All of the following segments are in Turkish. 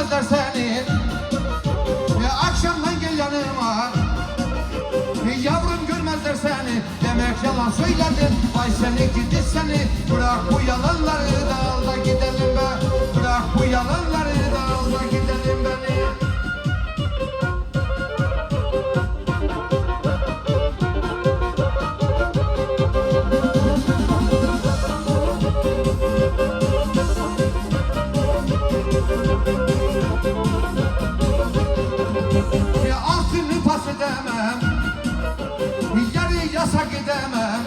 görmezler seni. Akşamdan gel yanıma, yavrum görmezler seni. Demek yalan söyledin, vay seni gidi seni. Bırak bu yalanları da al da gidelim be. Bırak bu yalanları da al da gidelim beni. Altını pas edemem, yarı yasak edemem.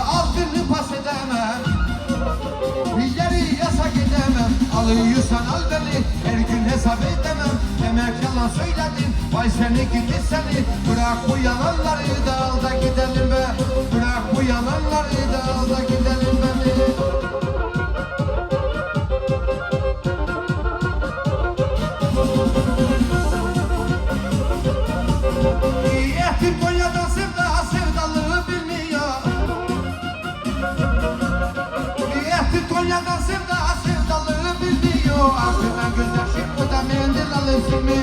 Altını pas edemem, yarı yasak edemem. Alıyorsan al beni, her gün hesap edemem. Demek yalan söyledin, vay seni gidi seni. Bırak bu yalanları da al da gidelim be. Bırak bu yalanları da al da gidelim beni. Yettim Konya'dan sevdalığı bilmiyor. Yettim Konya'dan sevdalığı bilmiyor. Arkadan gözyaşı bu da mendil alırsın mı?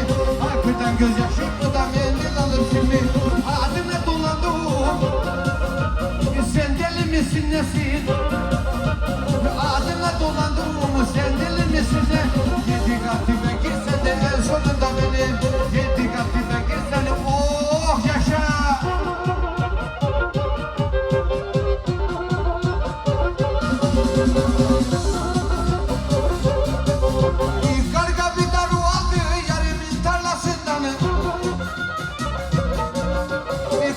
Arkadan gözyaşı bu da mendil alırsın mı? Adına dolandım, sen deli misin nesin? Adına dolandım, sen deli misin ne? Yedi katime girsen de en sonunda benim. Yedi katime girsen de oh yaşa. Karga bir daru aldı yarimin tarlasından.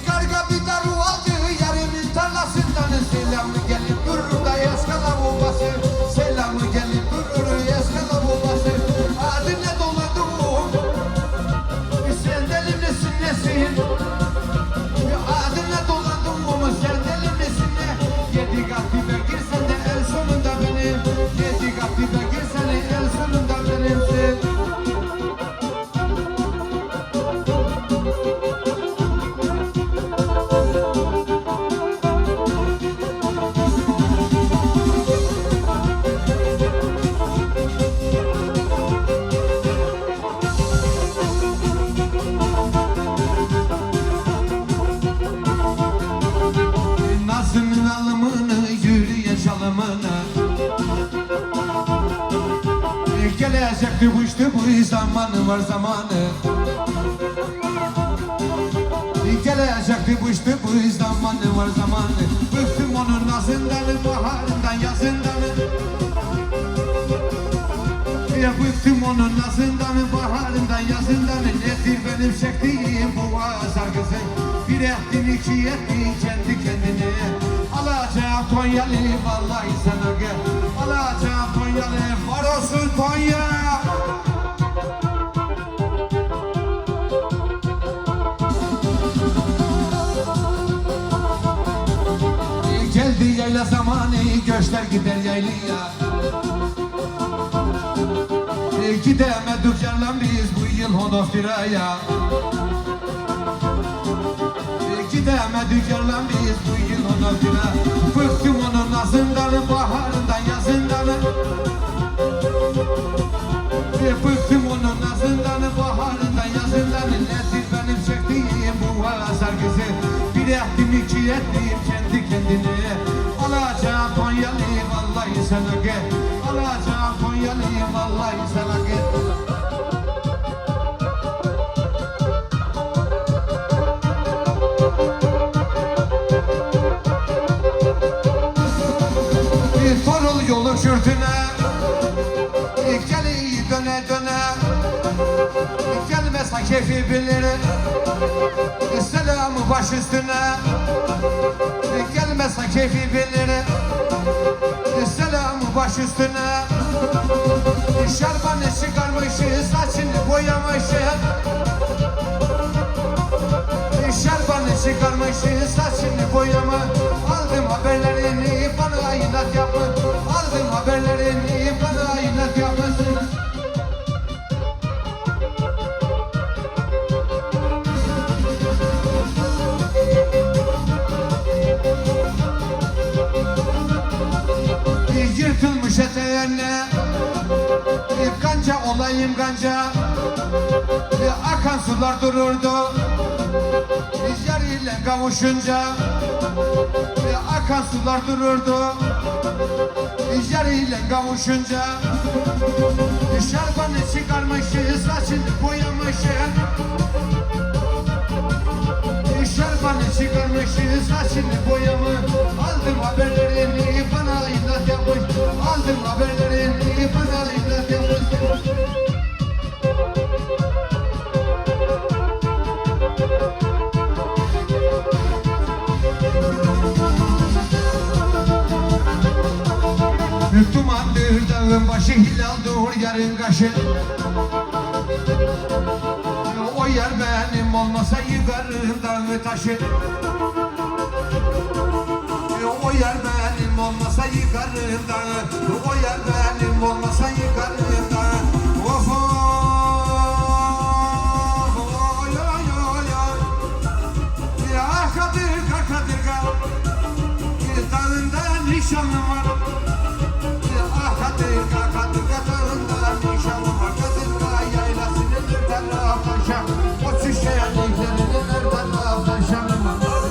Karga bir daru aldı yarimin tarlasından. Selamı gelip durur da eskala babası. Selamı gelip durur eskala babası. Adına doladım, sen deli misin nesin? Adına dolandım ama sen deli misin ne? Yedi katime girsen de en sonunda benim. Yedi katime girsen de en sonunda benimsin. Nazımın alımını, yürüyen çalımını. Gelecekti bu işte bu zamanı var zamanı. Gelecekti bu işte bu zamanı var zamanı. Bıktım onun nazından, baharından, yazından. Bıktım onun nazından, baharından, yazından. Nedir benim çektiğim bu sargısı? Bir ettin iki ettin kendi kendine. Alacağım Tonyalı vallahi sana gel. Alacağım Tonyalı var olsun Tonya. Geldi yayla zamanı, göçler gider yaylaya. Gidemedik yarlan biz bu yıl Honoftira'ya. Gidemedik yarlan biz bu yıl Honoftira'ya. Bıktım onun nazından, baharından, yazından. Bıktım onun nazından, baharından, yazından. Nedir benim çektiğim bu sargısı? Bir ettim iki ettim kendi kendine. Alacağım Tonyalı vallahi sana gel. Alacağım Tonyalı vallahi sana gel. Bir torul yolu şürtüne, geli döne döne. Gelmezse keyfi bilir, selamı baş üstüne. Gelmezse keyfi bilir, selamı baş üstüne. Şarbanı çıkarmışı, saçını boyamışı. Şarbanı çıkarmışı, saçını boyama. Aldım haberlerini, bana inat yapma. Aldım haberlerini, bana inat yapmasın. Yırtılmış eteğine, Ganca olayım ganca, akan sular dururdu. Yar ile kavuşunca akan sular dururdu. Yar ile kavuşunca şarbanı çıkarmışız, saçını boyamışız. Şarbanı çıkarmışız, saçını boyamı. Aldım haberlerini, bana inat yapmış. Aldım haberlerini, bana inat yapmış. Dumandır dağın başı, hilaldır yarın kaşı. O yer benim olmasa yıkarım dağı taşı. O yer benim olmasa yıkarım dağı. O yer benim olmasa yıkarım dağı. Of oy oy oy oy. Ya Kadırga Kadırga, dağında nişanım var. Kadırga Kadırga dağında nişanım var. Kadırga yaylasının bir taraftan şam. O çüşeyen renklerinin her taraftan şamım var.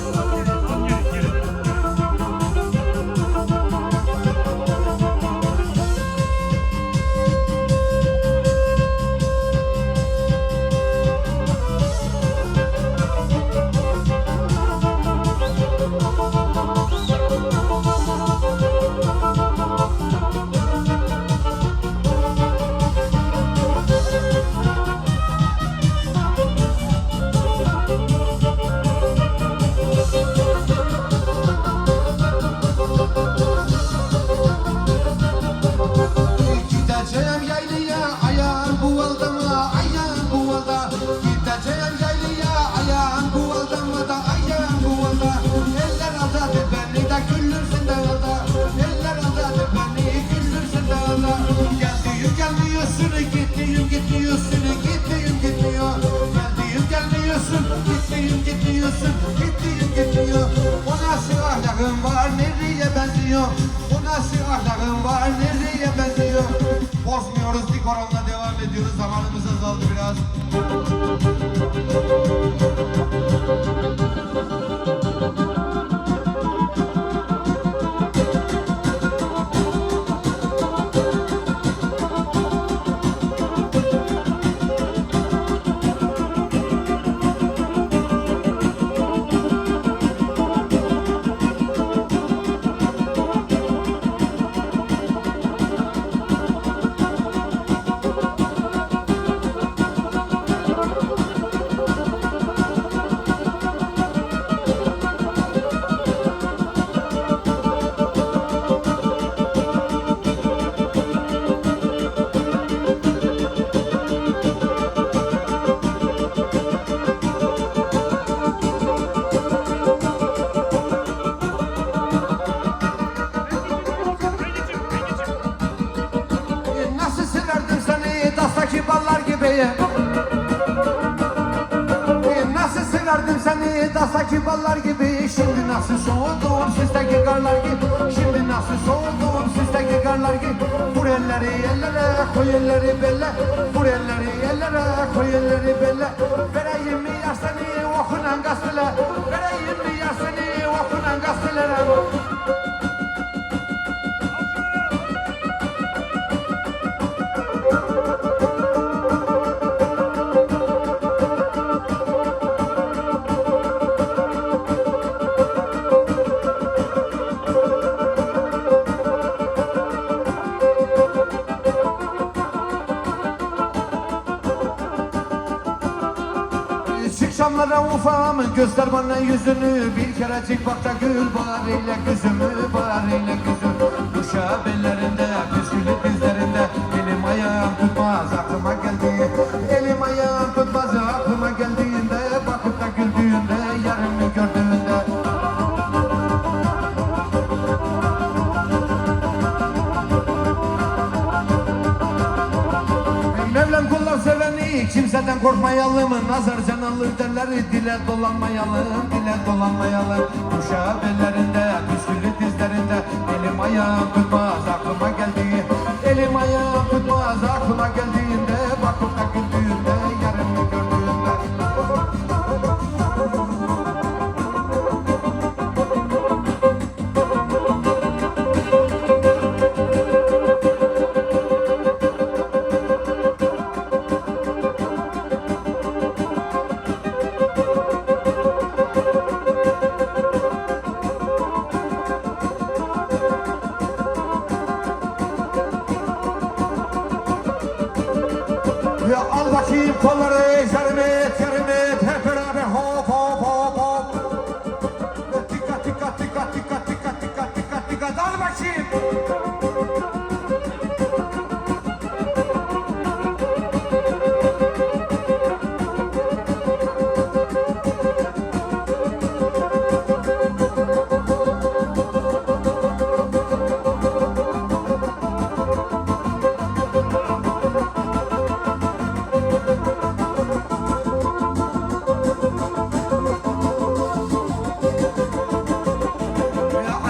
Gideceğim yaylaya, ayağım buvaldama, ayağım buvalda. Gideceğim yaylaya, ayağım buvaldama da, ayağım buvalda. Eller aldadı beni de güldürsün dağda. Eller aldadı beni güldürsün dağda. Geldiğim gelmiyorsun, gittiğim gitmiyorsun, gittiğim gitmiyor. Geldiğim gelmiyorsun, gittiğim gitmiyorsun, gittiğim gitmiyor. O nasıl ahlakın var, nereye benziyor? O nasıl ahlakın var, nereye benziyor? Bozmuyoruz, dik oranla devam ediyoruz. Zamanımız azaldı biraz. Ballar gibi. Nasıl severdim seni dastaki ballar gibi. Şimdi nasıl soğudum sizdeki karlar gibi. Şimdi nasıl soğudum sizdeki karlar gibi. Vur elleri ellere, koy elleri belle. Vur elleri ellere, koy elleri belle. Vereyim mi yar seni okunan gazeteler. Vereyim mi yar seni okunan gazetelere. Şamlara ufamı göster bana yüzünü. Bir kerecik bak da gül bağır eyle gözümü, bağır eyle gözüm. Uşağı bellerinde, püskülü dizlerinde. Elim ayağım tutmaz aklıma geldi. Elim ayağım tutmaz aklıma geldiğinde. Bakıp da güldüğünde, yarını gördüğünde. Mevlam kullar seveni, kimseden korkmayalım. Nazar can alır derler, dile dolanmayalım, dile dolanmayalım. Uşağı bellerinde, püskülü dizlerinde. Elim ayağım tutmaz aklıma geldi. Elim ayağım tutmaz aklıma kolları yarım et, yarım et. Hep beraber hop hop hop hop. Dikkat dikkat dikkat dikkat dikkat dikkat dikkat dikkat. Al bakayım.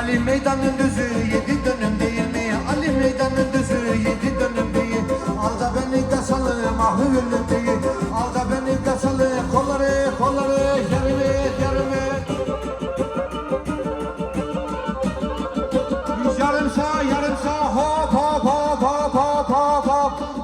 Ali meydanın düzü 7 dönüm değil mi? Ali meydanın düzü 7 dönüm değil. Al da beni kasalım ah ölüm değil. Al da beni kasalım kolları kolları yarım et yarım et. Yarım sağ hop hop hop hop hop hop hop.